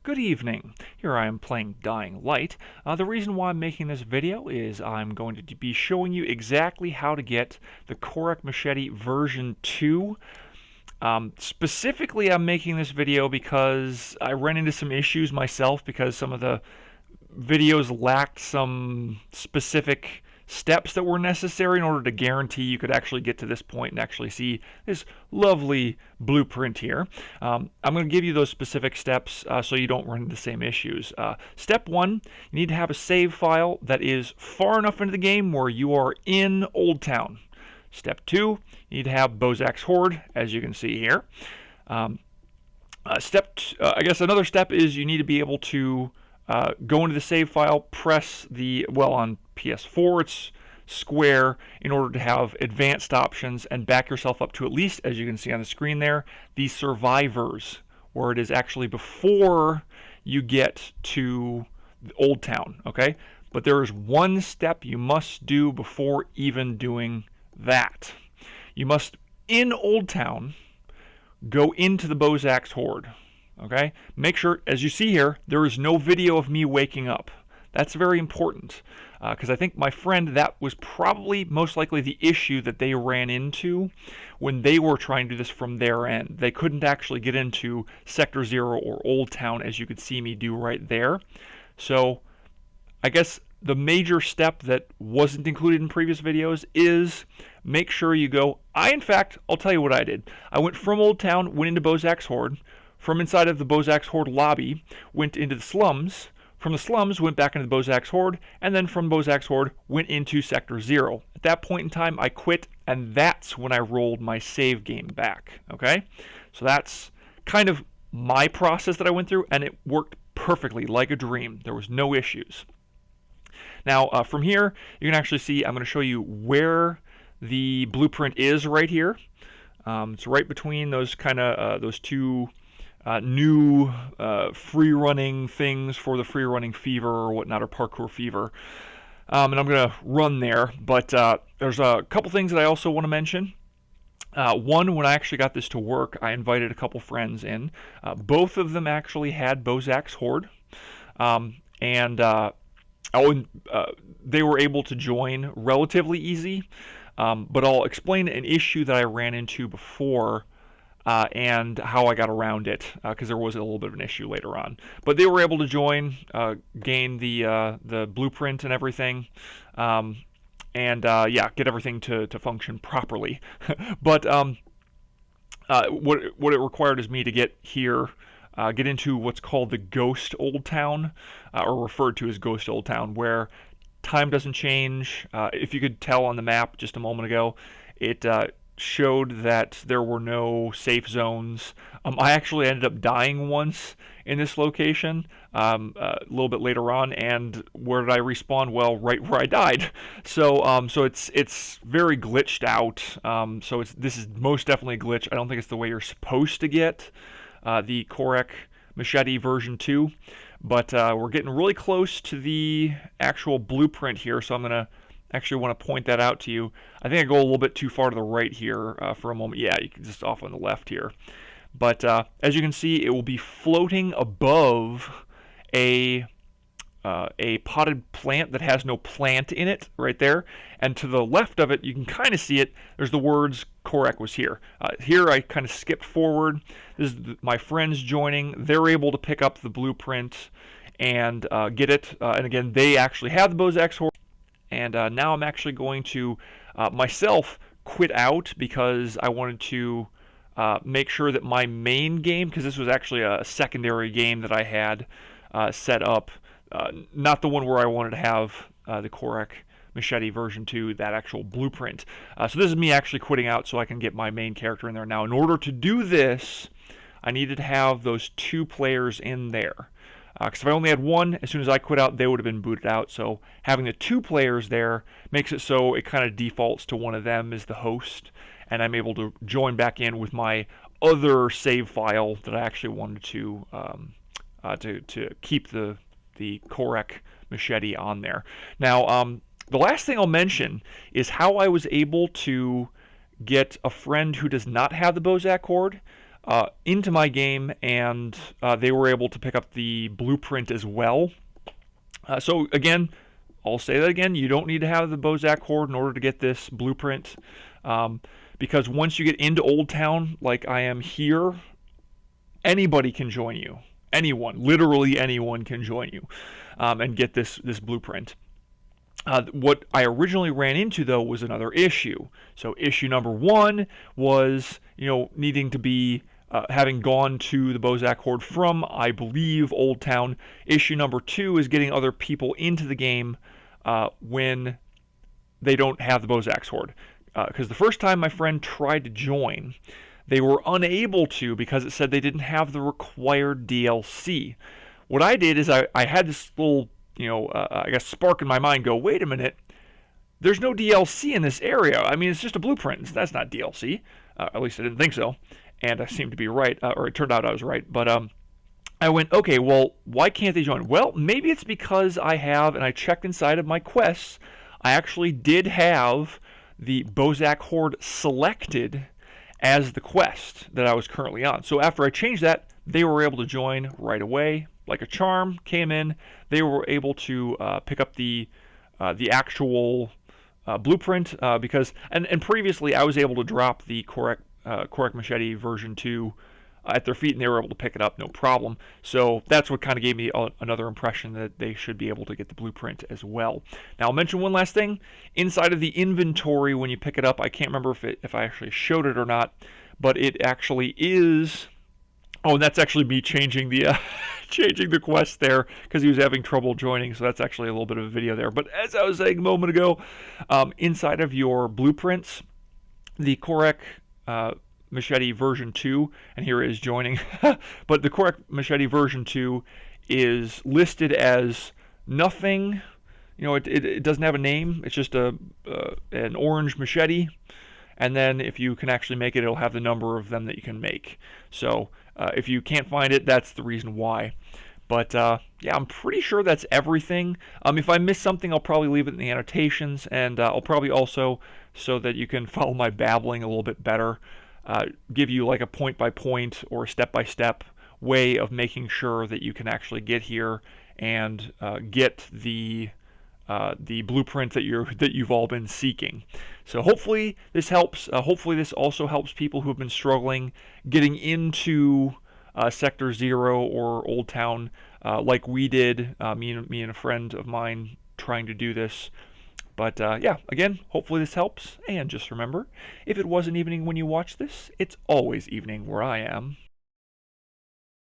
Good evening. Here I am playing Dying Light. The reason why I'm making this video is I'm going to be showing you exactly how to get the Korek Machete version 2. Specifically, I'm making this video because I ran into some issues myself because some of the videos lacked some specific steps that were necessary in order to guarantee you could actually get to this point and actually see this lovely blueprint here. I'm going to give you those specific steps so you don't run into the same issues. Step 1, you need to have a save file that is far enough into the game where you are in Old Town. Step 2, you need to have Bozak Hoard, as you can see here. I guess another step is you need to be able to go into the save file, press the, well, on PS4 it's square in order to have advanced options and back yourself up to at least, as you can see on the screen there, the survivors, where it is actually before you get to Old Town, okay? But there is one step you must do before even doing that. You must, in Old Town, go into the Bozak Hoard. Okay? Make sure, as you see here, there is no video of me waking up. That's very important because I think my friend, that was probably most likely the issue that they ran into when they were trying to do this from their end. They couldn't actually get into Sector 0 or Old Town, as you could see me do right there. So I guess the major step that wasn't included in previous videos is make sure you go. I'll tell you what I did. I went from Old Town, went into Bozak Hoard. From inside of the Bozak Hoard lobby, went into the slums. From the slums, went back into the Bozak Hoard, and then from Bozak Hoard, went into Sector 0. At that point in time, I quit, and that's when I rolled my save game back. Okay? So that's kind of my process that I went through, and it worked perfectly, like a dream. There was no issues. Now, from here, you can actually see, I'm going to show you where the blueprint is right here. It's right between those those two new free-running things for the free-running fever or whatnot, or parkour fever. And I'm going to run there, but there's a couple things that I also want to mention. One, when I actually got this to work, I invited a couple friends in. Both of them actually had Bozak Hoard, they were able to join relatively easy, but I'll explain an issue that I ran into before and how I got around it, because there was a little bit of an issue later on. But they were able to join, gain the blueprint and everything, get everything to function properly. But what it required is me to get here, get into what's called the Ghost Old Town, or referred to as Ghost Old Town, where time doesn't change. If you could tell on the map just a moment ago, it showed that there were no safe zones. I actually ended up dying once in this location a little bit later on, and where did I respawn? Well, right where I died. So it's very glitched out. This is most definitely a glitch. I don't think it's the way you're supposed to get the Korek Machete version 2, but we're getting really close to the actual blueprint here, so I'm going to actually want to point that out to you. I think I go a little bit too far to the right here for a moment. Yeah, you can just off on the left here. But as you can see, it will be floating above a potted plant that has no plant in it right there. And to the left of it, you can kind of see it. There's the words Korek was here. Here I kind of skipped forward. This is my friends joining. They're able to pick up the blueprint and get it. And again, they actually have the Bozak Hoard. And now I'm actually going to myself quit out because I wanted to make sure that my main game, because this was actually a secondary game that I had set up, not the one where I wanted to have the Korek Machete version 2, that actual blueprint. So this is me actually quitting out so I can get my main character in there. Now, in order to do this, I needed to have those 2 players in there. Because if I only had one, as soon as I quit out, they would have been booted out. So having the 2 players there makes it so it kind of defaults to one of them as the host, and I'm able to join back in with my other save file that I actually wanted to keep the Korek Machete on there. Now, the last thing I'll mention is how I was able to get a friend who does not have the Bozak Hoard into my game, and they were able to pick up the blueprint as well. So again, I'll say that again, you don't need to have the Bozak Hoard in order to get this blueprint, because once you get into Old Town, like I am here, anybody can join you. Anyone, literally anyone can join you, and get this blueprint. What I originally ran into, though, was another issue. So issue number one was, needing to be having gone to the Bozak Hoard from, I believe, Old Town. Issue number two is getting other people into the game when they don't have the Bozak Hoard. Because the first time my friend tried to join, they were unable to because it said they didn't have the required DLC. What I did is I had this little, I guess, spark in my mind go, wait a minute, there's no DLC in this area. I mean, it's just a blueprint. That's not DLC. At least I didn't think so. And I seemed to be right, or it turned out I was right. But I went, okay, well, why can't they join? Well, maybe it's because I have, and I checked inside of my quests, I actually did have the Bozak Hoard selected as the quest that I was currently on. So after I changed that, they were able to join right away, like a charm. Came in, they were able to pick up the actual blueprint because, and previously I was able to drop the Korek Machete V2 at their feet, and they were able to pick it up no problem. So that's what kind of gave me another impression that they should be able to get the blueprint as well. Now I'll mention one last thing. Inside of the inventory when you pick it up, I can't remember if I actually showed it or not, but it actually is... Oh, and that's actually me changing the changing the quest there because he was having trouble joining, so that's actually a little bit of a video there. But as I was saying a moment ago, inside of your blueprints, the Korek Machete V2, and here it is joining, but the Korek Machete V2 is listed as nothing. It doesn't have a name. It's just an orange machete, and then if you can actually make it, it'll have the number of them that you can make. So if you can't find it, that's the reason why. But yeah, I'm pretty sure that's everything. If I miss something, I'll probably leave it in the annotations, and I'll probably also, so that you can follow my babbling a little bit better, give you like a point-by-point or step-by-step way of making sure that you can actually get here and get the blueprint that you've all been seeking. So hopefully this helps. Hopefully this also helps people who have been struggling getting into Sector 0 or Old Town like we did, me and a friend of mine trying to do this. But yeah, again, hopefully this helps. And just remember, if it wasn't evening when you watch this, it's always evening where I am.